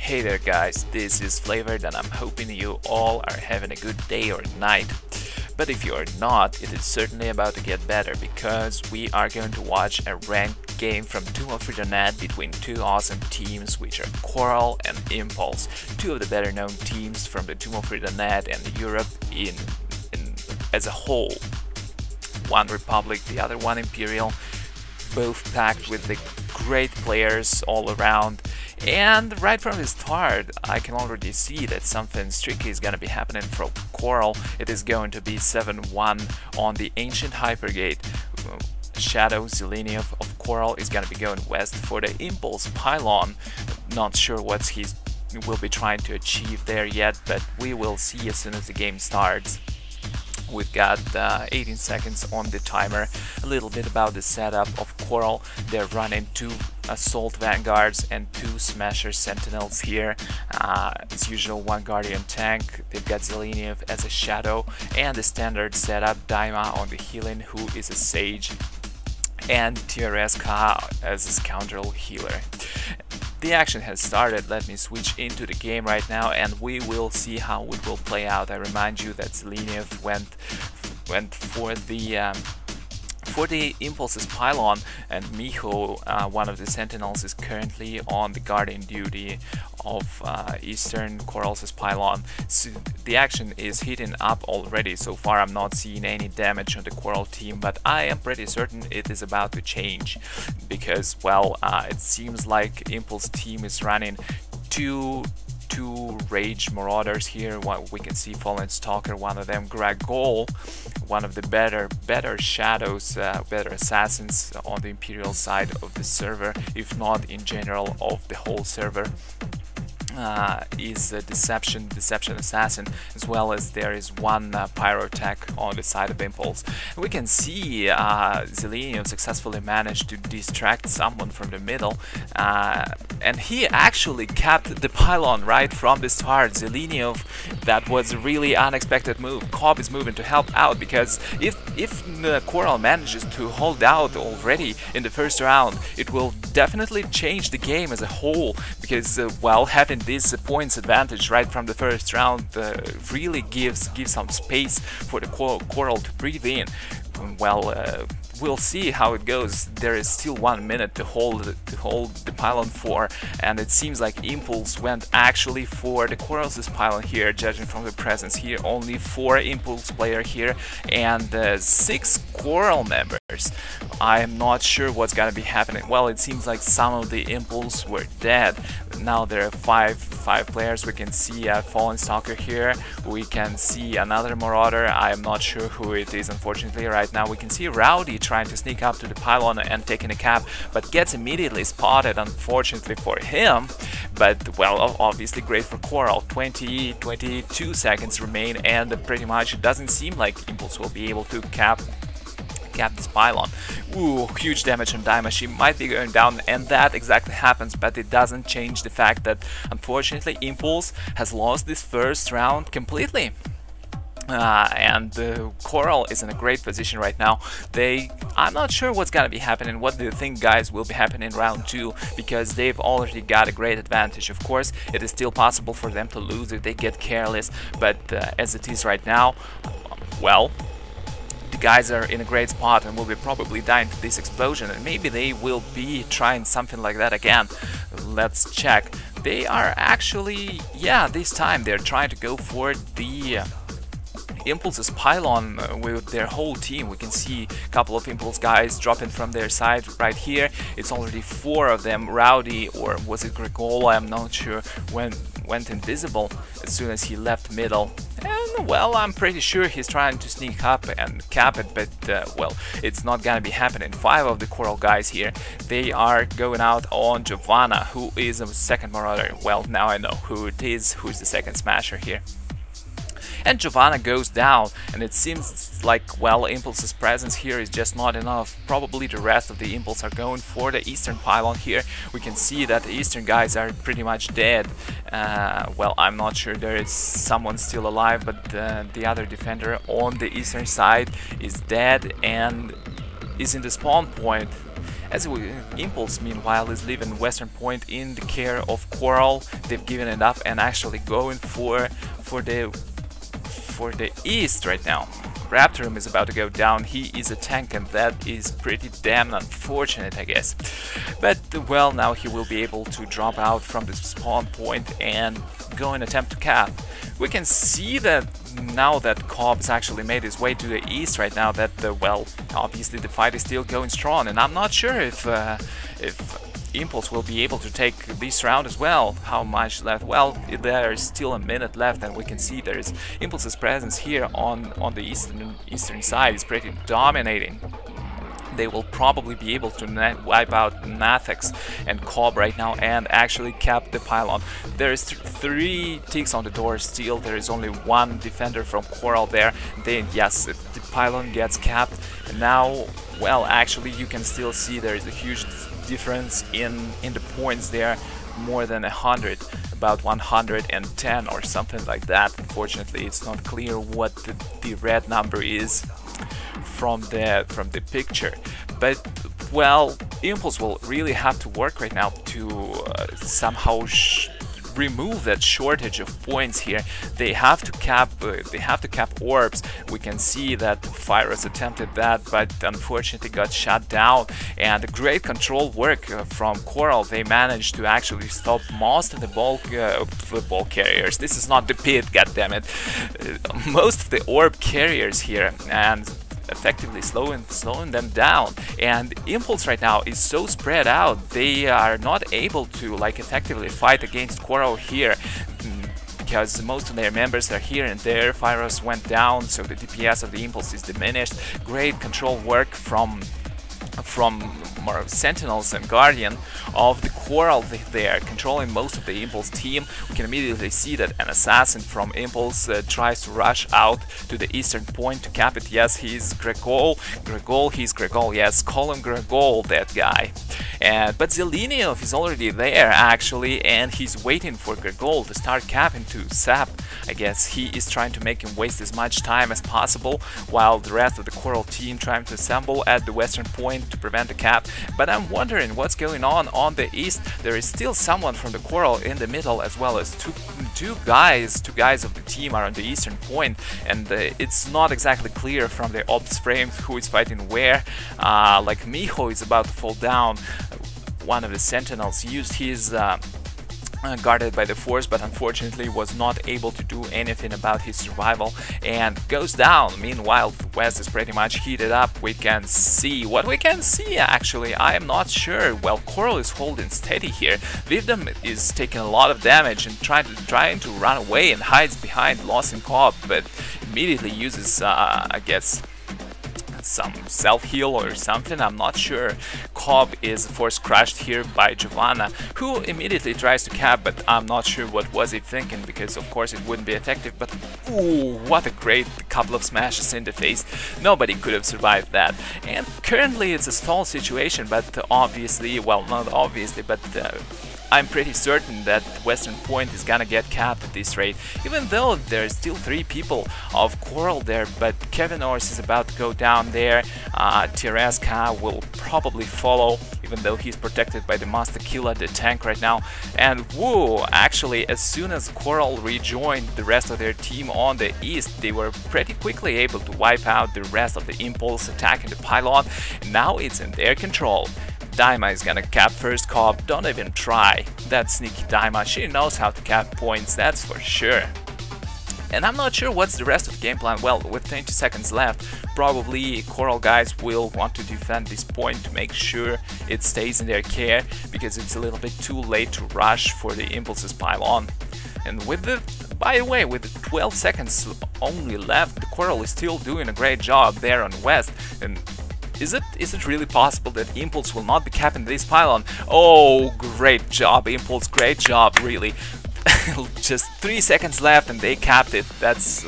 Hey there guys, this is Flavored and I'm hoping you all are having a good day or night. But if you are not, it is certainly about to get better because we are going to watch a ranked game from Freedon Nadd between two awesome teams which are Coral and Impulse, two of the better known teams from the Freedon Nadd and Europe as a whole. One Republic, the other one Imperial, both packed with the great players all around. And right from the start, I can already see that something tricky is gonna be happening from Coral. It is going to be 7-1 on the ancient Hypergate. Shadow Zeleny of Coral is gonna be going west for the Impulse pylon. Not sure what he will be trying to achieve there yet, but we will see as soon as the game starts. We've got 18 seconds on the timer. A little bit about the setup of Coral. They're running two Assault Vanguards and two Smasher Sentinels here. As usual, one Guardian tank. They've got Zeleny as a Shadow and the standard setup, Daima on the healing, who is a Sage, and TRSK as a Scoundrel healer. The action has started. Let me switch into the game right now and we will see how it will play out. I remind you that Zeleny went for the Impulse's pylon, and Miho, one of the Sentinels, is currently on the guarding duty of Eastern Coral's pylon. So the action is heating up already. So far I'm not seeing any damage on the Coral team, but I am pretty certain it is about to change because, well, it seems like Impulse team is running two Rage Marauders here. We can see Fallen Stalker, one of them Gragol, one of the better shadows, better assassins on the Imperial side of the server, if not in general of the whole server. Is a Deception Assassin, as well as there is one Pyrotech on the side of Impulse. We can see Zeleny successfully managed to distract someone from the middle, and he actually kept the pylon right from the start. Zeleny, that was a really unexpected move. Cobb is moving to help out because if Coral manages to hold out already in the first round, it will definitely change the game as a whole because, well, having this points advantage right from the first round really gives some space for the Coral to breathe in. Well, we'll see how it goes. There is still 1 minute to hold the pylon for, and it seems like Impulse went actually for the Coral's pylon here, judging from the presence here. Only 4 Impulse player here and 6 Coral members. I am not sure what's gonna be happening. Well, it seems like some of the Impulse were dead. Now there are five players. We can see a Fallen Stalker here. We can see another Marauder. I am not sure who it is, unfortunately. Right now we can see Rowdy trying to sneak up to the pylon and taking a cap, but gets immediately spotted, unfortunately for him. But, well, obviously great for Coral. 22 seconds remain, and pretty much it doesn't seem like Impulse will be able to cap this pylon. Ooh, huge damage on Daima. She might be going down, and that exactly happens, but it doesn't change the fact that, unfortunately, Impulse has lost this first round completely. And Coral is in a great position right now. I'm not sure what's gonna be happening. What do you think, guys, will be happening in round 2? Because they've already got a great advantage. Of course, it is still possible for them to lose if they get careless, but as it is right now, well, the guys are in a great spot and will be probably dying to this explosion, and maybe they will be trying something like that again. Let's check. They are actually, yeah, this time they're trying to go for the Impulse's pylon with their whole team. We can see a couple of Impulse guys dropping from their side right here. It's already 4 of them. Rowdy, or was it Grigol, I'm not sure, went invisible as soon as he left middle. And, well, I'm pretty sure he's trying to sneak up and cap it, but, well, it's not gonna be happening. 5 of the Coral guys here, they are going out on Giovanna, who is a second Marauder. Well, now I know who it is, who's the second Smasher here. And Giovanna goes down, and it seems like, well, Impulse's presence here is just not enough. Probably the rest of the Impulse are going for the Eastern pylon here. We can see that the Eastern guys are pretty much dead. Well, I'm not sure there is someone still alive, but the other defender on the Eastern side is dead and is in the spawn point. Impulse, meanwhile, is leaving Western Point in the care of Coral. They've given it up and actually going for the east right now. Raptorum is about to go down. He is a tank, and that is pretty damn unfortunate, I guess. But well, now he will be able to drop out from the spawn point and go and attempt to cap. We can see that now that Cobb's actually made his way to the east right now, that well, obviously the fight is still going strong, and I'm not sure if Impulse will be able to take this round as well. How much left? Well, there's still a minute left, and we can see there's Impulse's presence here on the eastern side is pretty dominating. They will probably be able to wipe out Nathex and Cobb right now and actually cap the pylon. There's 3 ticks on the door still. There is only 1 defender from Coral there. Then yes, the pylon gets capped. And now, well, actually you can still see there is a huge difference in the points there. More than 100, about 110 or something like that. Unfortunately, it's not clear what the red number is from the picture, but well, Impulse will really have to work right now to somehow remove that shortage of points here. They have to cap orbs. We can see that Fyros attempted that, but unfortunately got shut down. And great control work from Coral. They managed to actually stop most of the ball carriers. This is not the pit, goddammit. Most of the orb carriers here, and effectively slowing them down. And Impulse right now is so spread out, they are not able to like effectively fight against Coral here, because most of their members are here and there. Fyros went down, so the DPS of the Impulse is diminished. Great control work from more Sentinels and Guardian of the Coral. They are controlling most of the Impulse team. We can immediately see that an assassin from Impulse tries to rush out to the eastern point to cap it. Yes, he's Gregol. He's Gregol. Yes, call him Gregol, that guy. But Zeleniov is already there actually, and he's waiting for Gregol to start capping to sap. I guess he is trying to make him waste as much time as possible, while the rest of the Coral team trying to assemble at the western point to prevent the cap. But I'm wondering what's going on the east. There is still someone from the Coral in the middle, as well as two guys of the team are on the eastern point, and it's not exactly clear from the ops frames who is fighting where. Like Miho is about to fall down. One of the Sentinels used his guarded by the force, but unfortunately was not able to do anything about his survival and goes down. Meanwhile, the west is pretty much heated up. We can see what we can see actually. I am not sure. Well, Coral is holding steady here. Vivdom is taking a lot of damage and trying to run away and hides behind Lost in Cobb, but immediately uses I guess some self-heal or something, I'm not sure. Cobb is force crushed here by Giovanna, who immediately tries to cap, but I'm not sure what was he thinking, because of course it wouldn't be effective. But ooh, what a great couple of smashes in the face. Nobody could have survived that. And currently it's a stall situation, but obviously, well, not obviously, but I'm pretty certain that Western Point is gonna get capped at this rate, even though there's still 3 people of Coral there. But Kevin Orse is about to go down there. Tereska will probably follow, even though he's protected by the Master Killa, the tank right now. And woo, actually, as soon as Coral rejoined the rest of their team on the east, they were pretty quickly able to wipe out the rest of the Impulse attacking the pylon. Now it's in their control. Daima is gonna cap first Cobb, don't even try. That sneaky Daima, she knows how to cap points, that's for sure. And I'm not sure what's the rest of the game plan. Well, with 20 seconds left, probably Coral guys will want to defend this point to make sure it stays in their care, because it's a little bit too late to rush for the Impulse's pylon. And with the, by the way, with the 12 seconds only left, the Coral is still doing a great job there on West. And is it really possible that Impulse will not be capping this pylon? Oh, great job, Impulse, great job, really. Just 3 seconds left and they capped it. That's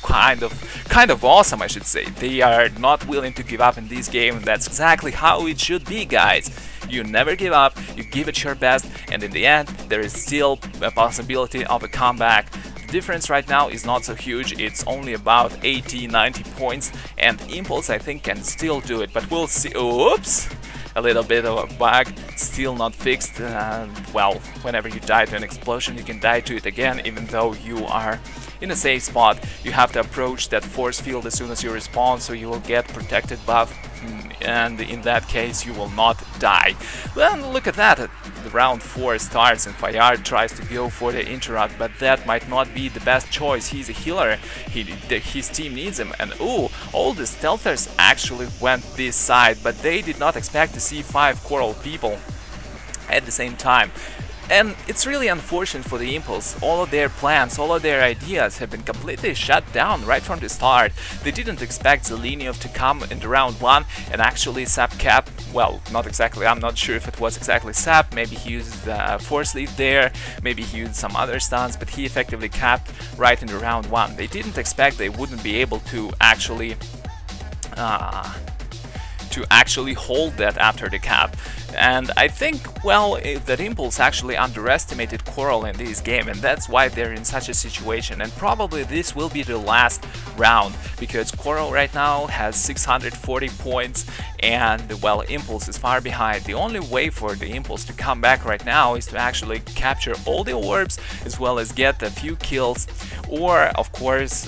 kind of awesome, I should say. They are not willing to give up in this game, and that's exactly how it should be, guys. You never give up, you give it your best, and in the end, there is still a possibility of a comeback. Difference right now is not so huge, it's only about 80-90 points, and Impulse I think can still do it, but we'll see. Oops! a little bit of a bug, still not fixed. Well, whenever you die to an explosion, you can die to it again, even though you are in a safe spot. You have to approach that force field as soon as you respawn, so you will get protected buff, and in that case you will not die. Then look at that, the round 4 starts and Fayard tries to go for the interrupt, but that might not be the best choice. He's a healer, his team needs him, and ooh, all the stealthers actually went this side, but they did not expect to see 5 coral people at the same time. And it's really unfortunate for the Impulse. All of their plans, all of their ideas have been completely shut down right from the start. They didn't expect Zeleniov to come in the round 1 and actually sap cap. Well, not exactly, I'm not sure if it was exactly sap, maybe he used Force Leaf there, maybe he used some other stuns, but he effectively capped right in the round 1. They didn't expect they wouldn't be able to actually hold that after the cap. And I think, well, that Impulse actually underestimated Coral in this game, and that's why they're in such a situation. And probably this will be the last round, because Coral right now has 640 points, and, well, Impulse is far behind. The only way for the Impulse to come back right now is to actually capture all the orbs, as well as get a few kills, or, of course,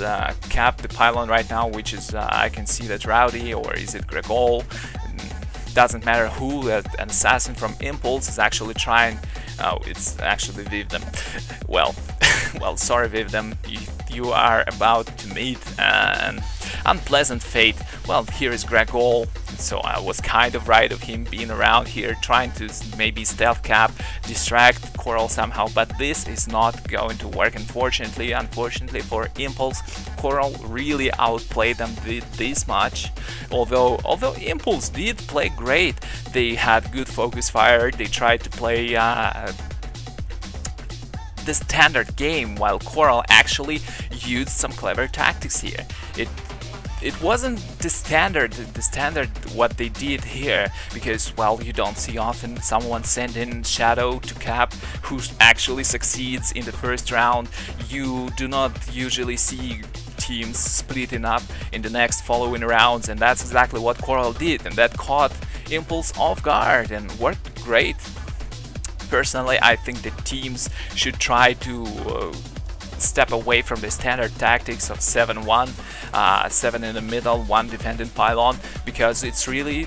cap the pylon right now, which is, I can see that Rowdy, or is it Gregol? Doesn't matter who, an assassin from Impulse is actually trying. Oh, it's actually Vivdem. Well, well, sorry Vivdem, you are about to meet an unpleasant fate. Well, here is Gregol, so I was kind of right of him being around here, trying to maybe stealth cap, distract Coral somehow, but this is not going to work, unfortunately. Unfortunately for Impulse, Coral really outplayed them this much. Although Impulse did play great, they had good focus fire, they tried to play the standard game, while Coral actually used some clever tactics here. It wasn't the standard what they did here, because, well, you don't see often someone send in Shadow to cap who actually succeeds in the first round. You do not usually see teams splitting up in the next following rounds, and that's exactly what Coral did, and that caught Impulse off guard and worked great. Personally, I think the teams should try to step away from the standard tactics of 7-1, 7 in the middle, 1 defending pylon, because it really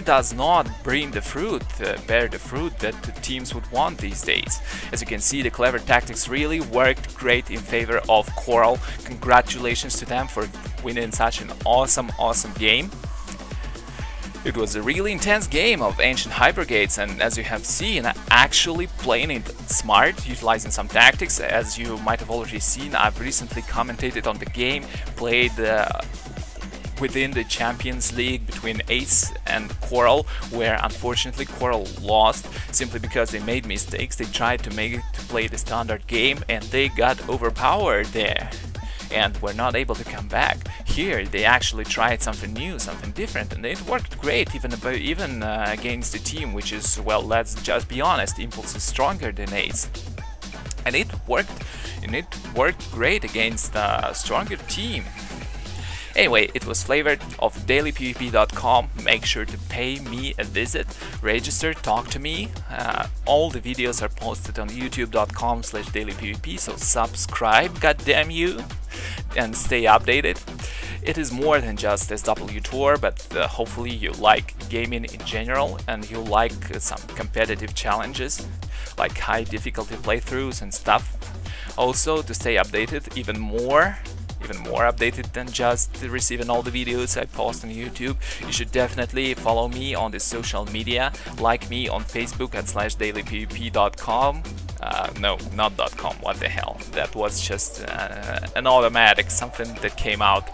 does not bring the fruit, bear the fruit that the teams would want these days. As you can see, the clever tactics really worked great in favor of Coral. Congratulations to them for winning such an awesome game. It was a really intense game of Ancient Hypergates, and as you have seen, actually playing it smart, utilizing some tactics. As you might have already seen, I've recently commentated on the game, played within the Champions League between Ace and Coral, where unfortunately Coral lost simply because they made mistakes. They tried to play the standard game and they got overpowered there and were not able to come back. Here they actually tried something new, something different, and it worked great even against the team which is, well, let's just be honest, Impulse is stronger than Ace. And it worked great against a stronger team. Anyway, it was flavored of dailypvp.com. Make sure to pay me a visit, register, talk to me. All the videos are posted on youtube.com/dailypvp, so subscribe, goddamn you, and stay updated. It is more than just SW Tour, but hopefully you like gaming in general and you like some competitive challenges, like high difficulty playthroughs and stuff. Also, to stay updated even more updated than just receiving all the videos I post on YouTube, you should definitely follow me on the social media, like me on Facebook at /dailypvp.com. No, not .com, what the hell, that was just an automatic, something that came out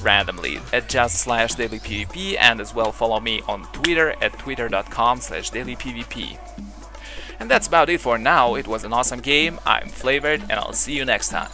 randomly, at just /dailypvp, and as well follow me on Twitter at twitter.com/dailypvp. And that's about it for now. It was an awesome game, I'm Flavored, and I'll see you next time.